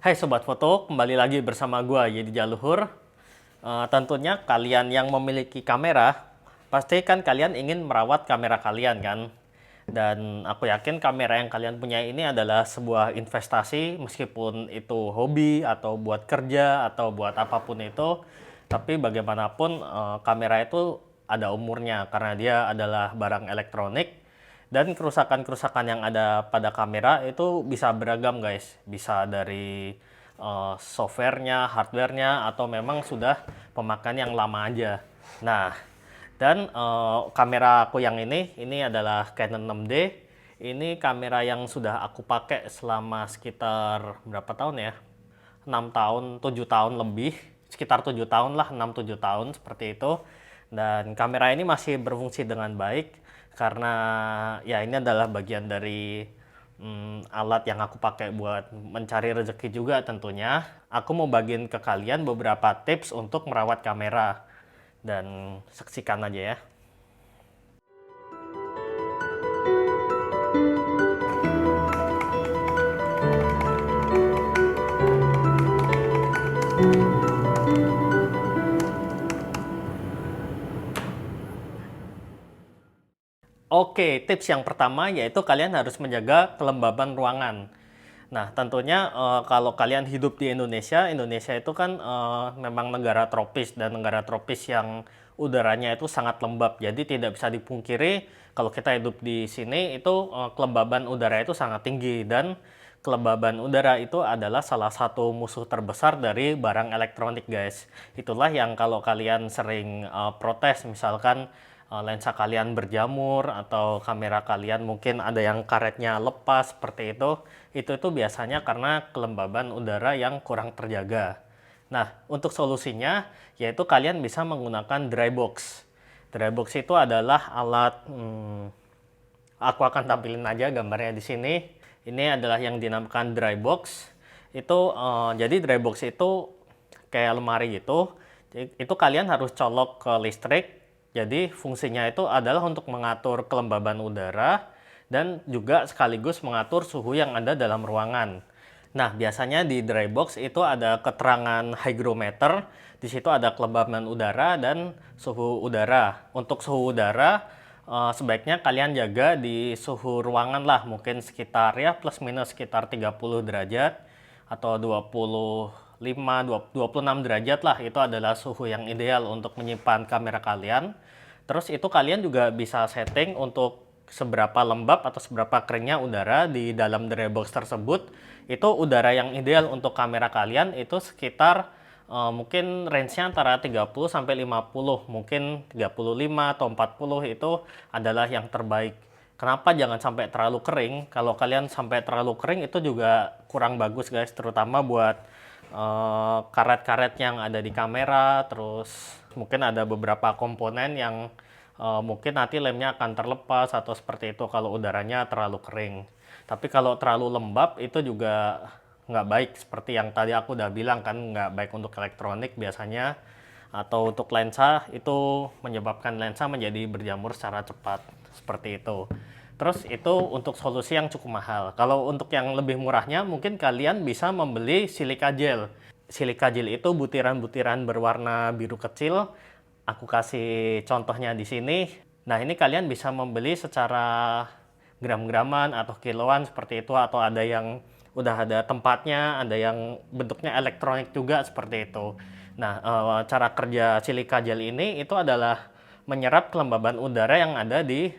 Hai Sobat Foto, kembali lagi bersama gua Yedi Jaluhur. Tentunya kalian yang memiliki kamera, pasti kan kalian ingin merawat kamera kalian kan? Dan aku yakin kamera yang kalian punya ini adalah sebuah investasi, meskipun itu hobi atau buat kerja atau buat apapun itu. Tapi bagaimanapun kamera itu ada umurnya karena dia adalah barang elektronik. Dan kerusakan-kerusakan yang ada pada kamera itu bisa beragam guys. Bisa dari softwarenya, hardwarenya, atau memang sudah pemakaian yang lama aja. Nah, dan kamera aku yang ini adalah Canon 6D. Ini kamera yang sudah aku pakai selama sekitar berapa tahun ya? 6 tahun, 7 tahun lebih. Sekitar 7 tahun lah, 6-7 tahun seperti itu. Dan kamera ini masih berfungsi dengan baik karena ya ini adalah bagian dari alat yang aku pakai buat mencari rezeki juga tentunya. Aku mau bagiin ke kalian beberapa tips untuk merawat kamera. Dan saksikan aja ya. Oke, tips yang pertama yaitu kalian harus menjaga kelembaban ruangan. Nah, tentunya kalau kalian hidup di Indonesia, Indonesia itu kan memang negara tropis dan negara tropis yang udaranya itu sangat lembab. Jadi tidak bisa dipungkiri kalau kita hidup di sini itu kelembaban udara itu sangat tinggi, dan kelembaban udara itu adalah salah satu musuh terbesar dari barang elektronik, guys. Itulah yang kalau kalian sering protes, misalkan lensa kalian berjamur atau kamera kalian mungkin ada yang karetnya lepas seperti itu biasanya karena kelembaban udara yang kurang terjaga. Nah, untuk solusinya yaitu kalian bisa menggunakan dry box. Dry box itu adalah alat, aku akan tampilin aja gambarnya di sini. Ini adalah yang dinamakan dry box. Jadi dry box itu kayak lemari gitu. Itu kalian harus colok ke listrik. Jadi fungsinya itu adalah untuk mengatur kelembaban udara dan juga sekaligus mengatur suhu yang ada dalam ruangan. Nah, biasanya di dry box itu ada keterangan hygrometer. Di situ ada kelembaban udara dan suhu udara. Untuk suhu udara sebaiknya kalian jaga di suhu ruangan lah, mungkin sekitar ya plus minus sekitar 30 derajat atau 26 derajat lah. Itu adalah suhu yang ideal untuk menyimpan kamera kalian. Terus itu kalian juga bisa setting untuk seberapa lembab atau seberapa keringnya udara di dalam dry box tersebut. Itu udara yang ideal untuk kamera kalian itu sekitar mungkin range-nya antara 30 sampai 50, mungkin 35 atau 40 itu adalah yang terbaik. Kenapa jangan sampai terlalu kering? Kalau kalian sampai terlalu kering itu juga kurang bagus, guys, terutama buat karet-karet yang ada di kamera. Terus mungkin ada beberapa komponen yang mungkin nanti lemnya akan terlepas atau seperti itu kalau udaranya terlalu kering. Tapi kalau terlalu lembab itu juga nggak baik, seperti yang tadi aku udah bilang kan, nggak baik untuk elektronik biasanya, atau untuk lensa itu menyebabkan lensa menjadi berjamur secara cepat seperti itu. Terus itu untuk solusi yang cukup mahal. Kalau untuk yang lebih murahnya mungkin kalian bisa membeli silika gel. Silika gel itu butiran-butiran berwarna biru kecil. Aku kasih contohnya di sini. Nah, ini kalian bisa membeli secara gram-graman atau kiloan seperti itu, atau ada yang udah ada tempatnya, ada yang bentuknya elektronik juga seperti itu. Nah, cara kerja silika gel ini itu adalah menyerap kelembaban udara yang ada di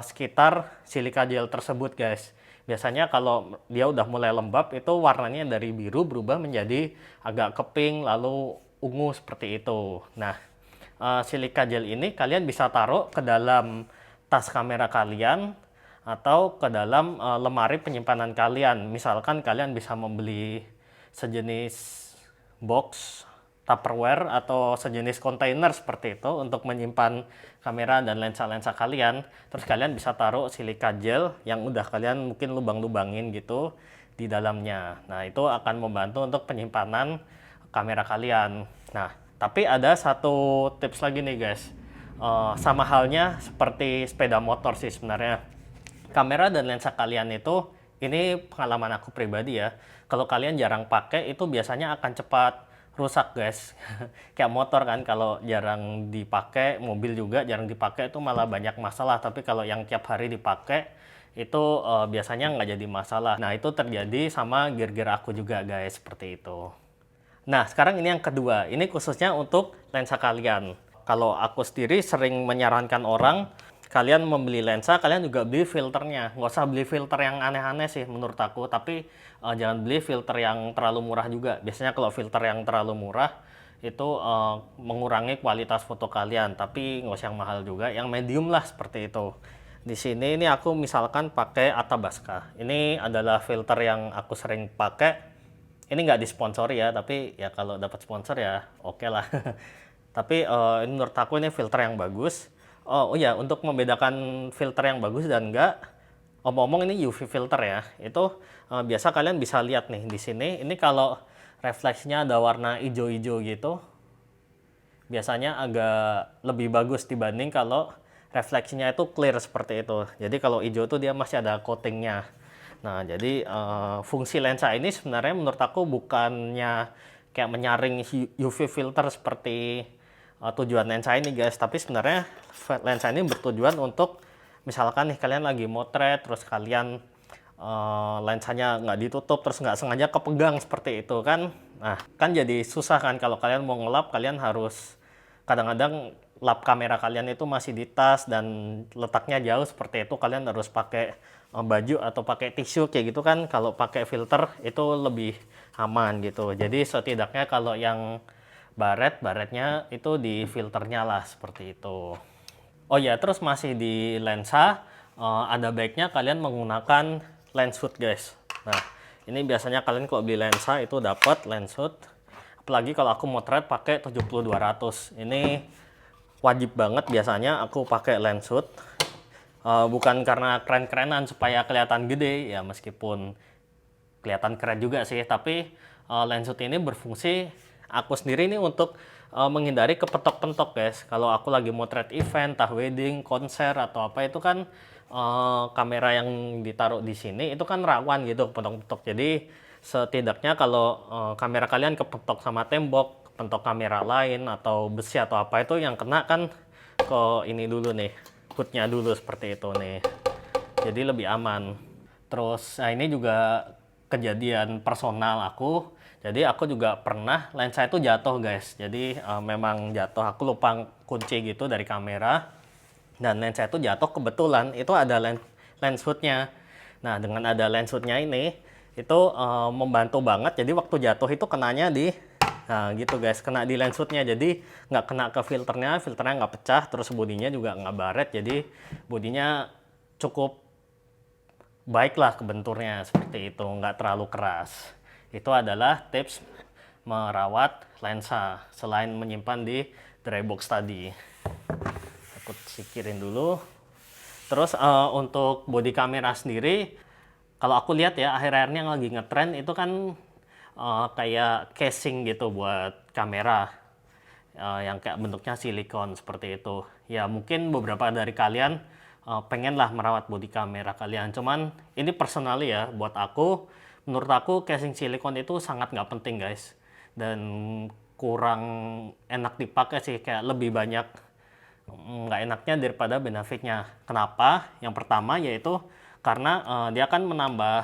sekitar silika gel tersebut, guys. Biasanya kalau dia udah mulai lembab itu warnanya dari biru berubah menjadi agak keping lalu ungu seperti itu. Nah, silika gel ini kalian bisa taruh ke dalam tas kamera kalian atau ke dalam lemari penyimpanan kalian. Misalkan kalian bisa membeli sejenis box Tupperware atau sejenis kontainer seperti itu untuk menyimpan kamera dan lensa-lensa kalian. Terus kalian bisa taruh silika gel yang udah kalian mungkin lubang-lubangin gitu di dalamnya. Nah, itu akan membantu untuk penyimpanan kamera kalian. Nah, tapi ada satu tips lagi nih, guys. Sama halnya seperti sepeda motor sih sebenarnya. Kamera dan lensa kalian itu, ini pengalaman aku pribadi ya, kalau kalian jarang pakai itu biasanya akan cepat rusak guys. Kayak motor kan, kalau jarang dipakai, mobil juga jarang dipakai itu malah banyak masalah. Tapi kalau yang tiap hari dipakai itu biasanya nggak jadi masalah. Nah itu terjadi sama gear-gear aku juga guys, seperti itu. Nah sekarang ini yang kedua, ini khususnya untuk lensa kalian. Kalau aku sendiri sering menyarankan orang, kalian membeli lensa, kalian juga beli filternya. Nggak usah beli filter yang aneh-aneh sih menurut aku, tapi jangan beli filter yang terlalu murah juga. Biasanya kalau filter yang terlalu murah, itu mengurangi kualitas foto kalian, tapi nggak usah yang mahal juga, yang medium lah seperti itu. Di sini ini aku misalkan pakai Athabasca. Ini adalah filter yang aku sering pakai. Ini nggak disponsori ya, tapi ya kalau dapat sponsor ya oke lah. Tapi ini menurut aku ini filter yang bagus. Oh iya, untuk membedakan filter yang bagus dan enggak, omong-omong ini UV filter ya. Itu biasa kalian bisa lihat nih di sini. Ini kalau refleksinya ada warna hijau-hijau gitu, biasanya agak lebih bagus dibanding kalau refleksinya itu clear seperti itu. Jadi kalau hijau tuh dia masih ada coatingnya. Nah, jadi fungsi lensa ini sebenarnya menurut aku bukannya kayak menyaring UV filter seperti tujuan lensa ini guys, tapi sebenarnya lensa ini bertujuan untuk misalkan nih kalian lagi motret, terus kalian lensanya nggak ditutup, terus nggak sengaja kepegang seperti itu kan. Nah, kan jadi susah kan kalau kalian mau ngelap, kalian harus kadang-kadang lap kamera kalian itu masih di tas dan letaknya jauh seperti itu, kalian harus pakai baju atau pakai tisu kayak gitu kan. Kalau pakai filter itu lebih aman gitu. Jadi setidaknya kalau yang baretnya itu di filternya lah seperti itu. Oh ya, terus masih di lensa, ada baiknya kalian menggunakan lens hood guys. Nah, ini biasanya kalian kalau beli lensa itu dapat lens hood. Apalagi kalau aku motret pakai 70-200. Ini wajib banget biasanya aku pakai lens hood. Bukan karena keren-kerenan supaya kelihatan gede ya, meskipun kelihatan keren juga sih, tapi lens hood ini berfungsi aku sendiri ini untuk menghindari kepentok-pentok guys. Kalau aku lagi motret event, entah wedding, konser atau apa, itu kan kamera yang ditaruh di sini itu kan rawan gitu kepentok-pentok. Jadi setidaknya kalau kamera kalian kepentok sama tembok, kepentok kamera lain atau besi atau apa, itu yang kena kan ke ini dulu nih, hoodnya dulu seperti itu nih. Jadi lebih aman. Terus nah ini juga kejadian personal aku. Jadi aku juga pernah lensa itu jatuh guys. Jadi memang jatuh, aku lupa kunci gitu dari kamera. Dan lensa itu jatuh kebetulan itu ada lens hoodnya. Nah dengan ada lens hoodnya ini, itu membantu banget. Jadi waktu jatuh itu kenanya di, nah gitu guys, kena di lens hoodnya. Jadi nggak kena ke filternya nggak pecah. Terus bodinya juga nggak baret. Jadi bodinya cukup baiklah kebenturnya seperti itu, nggak terlalu keras. Itu adalah tips merawat lensa selain menyimpan di dry box tadi. Aku singkirin dulu. Terus untuk body kamera sendiri, kalau aku lihat ya akhir-akhirnya yang lagi ngetren itu kan kayak casing gitu buat kamera, yang kayak bentuknya silikon seperti itu. Ya mungkin beberapa dari kalian pengen lah merawat body kamera kalian, cuman ini personally ya, buat aku, menurut aku casing silikon itu sangat nggak penting guys, dan kurang enak dipakai sih, kayak lebih banyak nggak enaknya daripada benefitnya. Kenapa? Yang pertama yaitu karena dia akan menambah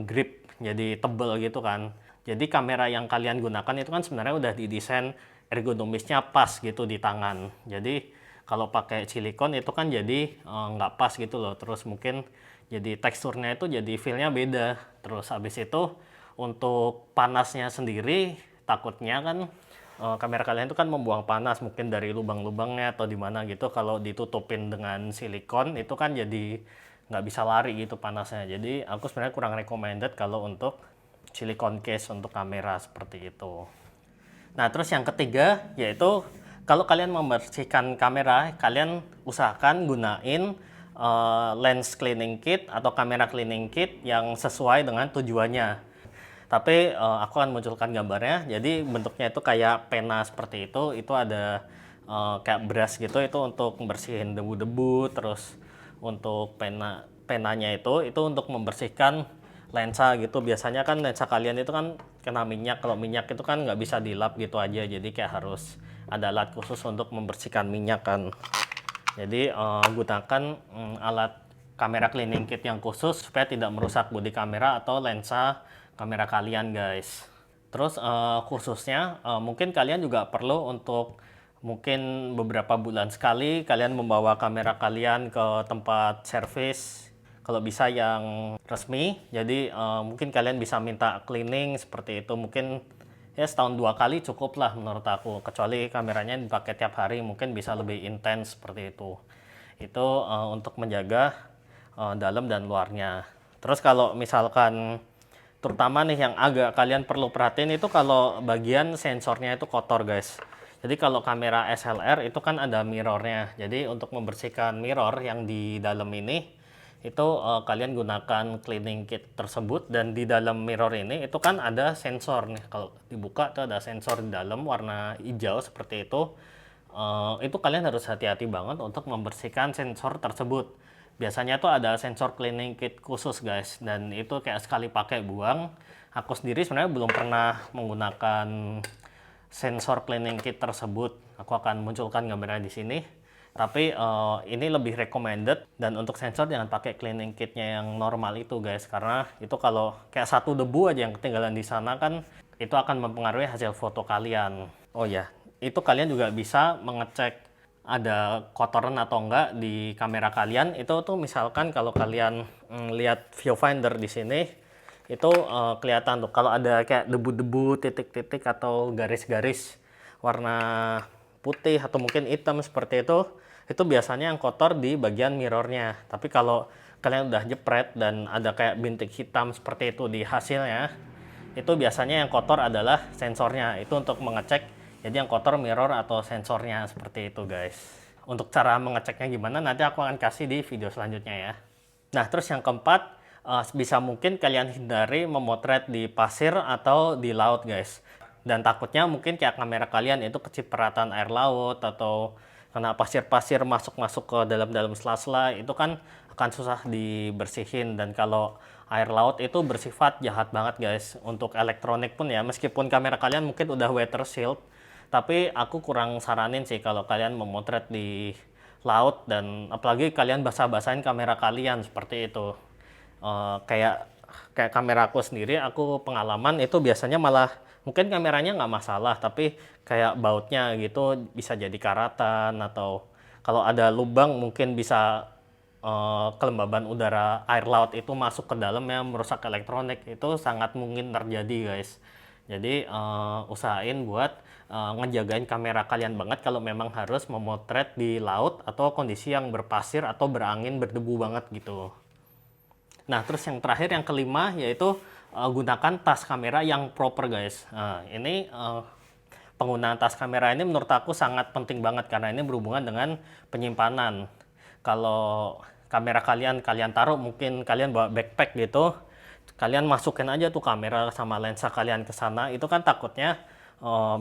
grip, jadi tebel gitu kan. Jadi kamera yang kalian gunakan itu kan sebenarnya udah didesain ergonomisnya pas gitu di tangan. Jadi kalau pakai silikon itu kan jadi nggak pas gitu loh. Terus mungkin jadi teksturnya itu jadi feel-nya beda. Terus habis itu untuk panasnya sendiri, takutnya kan kamera kalian itu kan membuang panas mungkin dari lubang-lubangnya atau di mana gitu. Kalau ditutupin dengan silikon itu kan jadi nggak bisa lari gitu panasnya. Jadi aku sebenarnya kurang recommended kalau untuk silikon case untuk kamera seperti itu. Nah terus yang ketiga yaitu kalau kalian membersihkan kamera, kalian usahakan gunain lens cleaning kit atau kamera cleaning kit yang sesuai dengan tujuannya. Tapi aku akan munculkan gambarnya. Jadi bentuknya itu kayak pena seperti itu ada kayak brush gitu, itu untuk membersihin debu-debu. Terus untuk penanya itu untuk membersihkan lensa gitu, biasanya kan lensa kalian itu kan kena minyak. Kalau minyak itu kan nggak bisa dilap gitu aja, jadi kayak harus ada alat khusus untuk membersihkan minyak kan. Jadi gunakan alat kamera cleaning kit yang khusus supaya tidak merusak bodi kamera atau lensa kamera kalian guys. Terus khususnya mungkin kalian juga perlu untuk mungkin beberapa bulan sekali kalian membawa kamera kalian ke tempat servis, kalau bisa yang resmi. Jadi mungkin kalian bisa minta cleaning seperti itu. Mungkin ya setahun 2 kali cukup lah menurut aku, kecuali kameranya dipakai tiap hari mungkin bisa lebih intens seperti itu. Itu untuk menjaga dalam dan luarnya. Terus kalau misalkan terutama nih yang agak kalian perlu perhatiin itu kalau bagian sensornya itu kotor guys. Jadi kalau kamera SLR itu kan ada mirrornya, jadi untuk membersihkan mirror yang di dalam ini itu kalian gunakan cleaning kit tersebut. Dan di dalam mirror ini itu kan ada sensor nih, kalau dibuka tuh ada sensor di dalam warna hijau seperti itu. Itu kalian harus hati-hati banget untuk membersihkan sensor tersebut. Biasanya tuh ada sensor cleaning kit khusus guys, dan itu kayak sekali pakai buang. Aku sendiri sebenarnya belum pernah menggunakan sensor cleaning kit tersebut. Aku akan munculkan gambarnya di sini. Tapi ini lebih recommended, dan untuk sensor jangan pakai cleaning kitnya yang normal itu guys, karena itu kalau kayak satu debu aja yang ketinggalan di sana kan itu akan mempengaruhi hasil foto kalian. Oh ya, itu kalian juga bisa mengecek ada kotoran atau enggak di kamera kalian. Itu tuh misalkan kalau kalian lihat viewfinder di sini itu kelihatan tuh kalau ada kayak debu-debu, titik-titik atau garis-garis warna putih atau mungkin hitam seperti itu biasanya yang kotor di bagian mirrornya. Tapi kalau kalian udah jepret dan ada kayak bintik hitam seperti itu di hasilnya, itu biasanya yang kotor adalah sensornya. Itu untuk mengecek, jadi yang kotor mirror atau sensornya seperti itu guys. Untuk cara mengeceknya gimana nanti aku akan kasih di video selanjutnya ya. Nah terus yang keempat, bisa mungkin kalian hindari memotret di pasir atau di laut guys. Dan takutnya mungkin kayak kamera kalian itu kecipratan air laut atau kena pasir-pasir masuk-masuk ke dalam-dalam sela-sela, itu kan akan susah dibersihin. Dan kalau air laut itu bersifat jahat banget guys. Untuk elektronik pun ya, meskipun kamera kalian mungkin udah water sealed, tapi aku kurang saranin sih kalau kalian memotret di laut, dan apalagi kalian basah-basahin kamera kalian seperti itu. Kayak kamera aku sendiri, aku pengalaman itu biasanya malah mungkin kameranya nggak masalah, tapi kayak bautnya gitu bisa jadi karatan, atau kalau ada lubang mungkin bisa kelembaban udara air laut itu masuk ke dalam yang merusak elektronik. Itu sangat mungkin terjadi guys. Jadi usahain buat ngejagain kamera kalian banget kalau memang harus memotret di laut atau kondisi yang berpasir atau berangin, berdebu banget gitu. Nah terus yang terakhir, yang kelima, yaitu gunakan tas kamera yang proper guys. Ini penggunaan tas kamera ini menurut aku sangat penting banget, karena ini berhubungan dengan penyimpanan. Kalau kamera kalian taruh, mungkin kalian bawa backpack gitu, kalian masukin aja tuh kamera sama lensa kalian ke sana, itu kan takutnya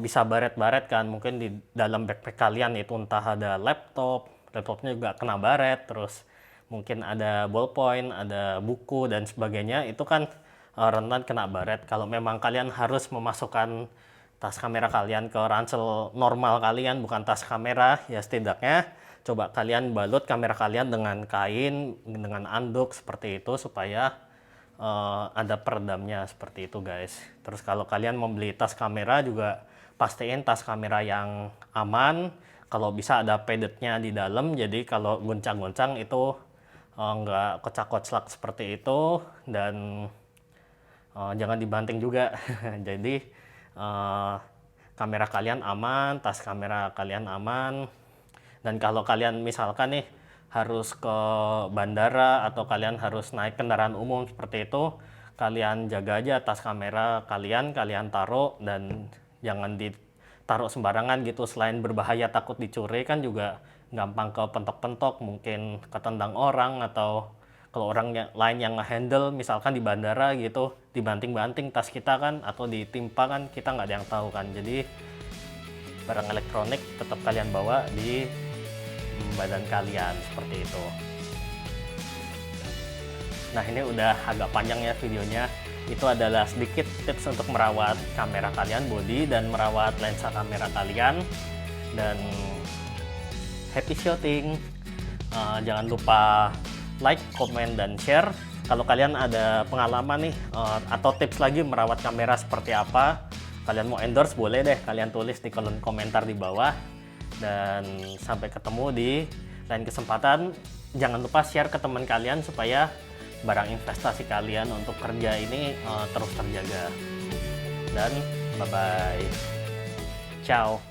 bisa baret-baret kan. Mungkin di dalam backpack kalian itu entah ada laptopnya juga kena baret, terus mungkin ada ballpoint, ada buku dan sebagainya, itu kan rentan kena baret. Kalau memang kalian harus memasukkan tas kamera kalian ke ransel normal kalian, bukan tas kamera, ya setidaknya coba kalian balut kamera kalian dengan kain, dengan anduk seperti itu, supaya ada peredamnya seperti itu guys. Terus kalau kalian membeli tas kamera juga pastiin tas kamera yang aman, kalau bisa ada padetnya di dalam, jadi kalau goncang-goncang itu nggak kocak-kocak seperti itu. Dan jangan dibanting juga. Jadi kamera kalian aman, tas kamera kalian aman. Dan kalau kalian misalkan nih harus ke bandara atau kalian harus naik kendaraan umum seperti itu, kalian jaga aja tas kamera kalian taruh, dan jangan ditaruh sembarangan gitu. Selain berbahaya takut dicuri, kan juga gampang ke pentok-pentok, mungkin ketendang orang, atau kalau orang lain yang nge-handle misalkan di bandara gitu, dibanting-banting tas kita kan, atau ditimpa kan, kita nggak ada yang tahu kan. Jadi barang elektronik tetap kalian bawa di badan kalian seperti itu. Nah, ini udah agak panjang ya videonya. Itu adalah sedikit tips untuk merawat kamera kalian, body, dan merawat lensa kamera kalian. Dan happy shooting. Jangan lupa like, komen, dan share. Kalau kalian ada pengalaman nih atau tips lagi merawat kamera seperti apa, kalian mau endorse boleh deh, kalian tulis di kolom komentar di bawah. Dan sampai ketemu di lain kesempatan. Jangan lupa share ke teman kalian supaya barang investasi kalian untuk kerja ini terus terjaga. Dan bye bye, ciao.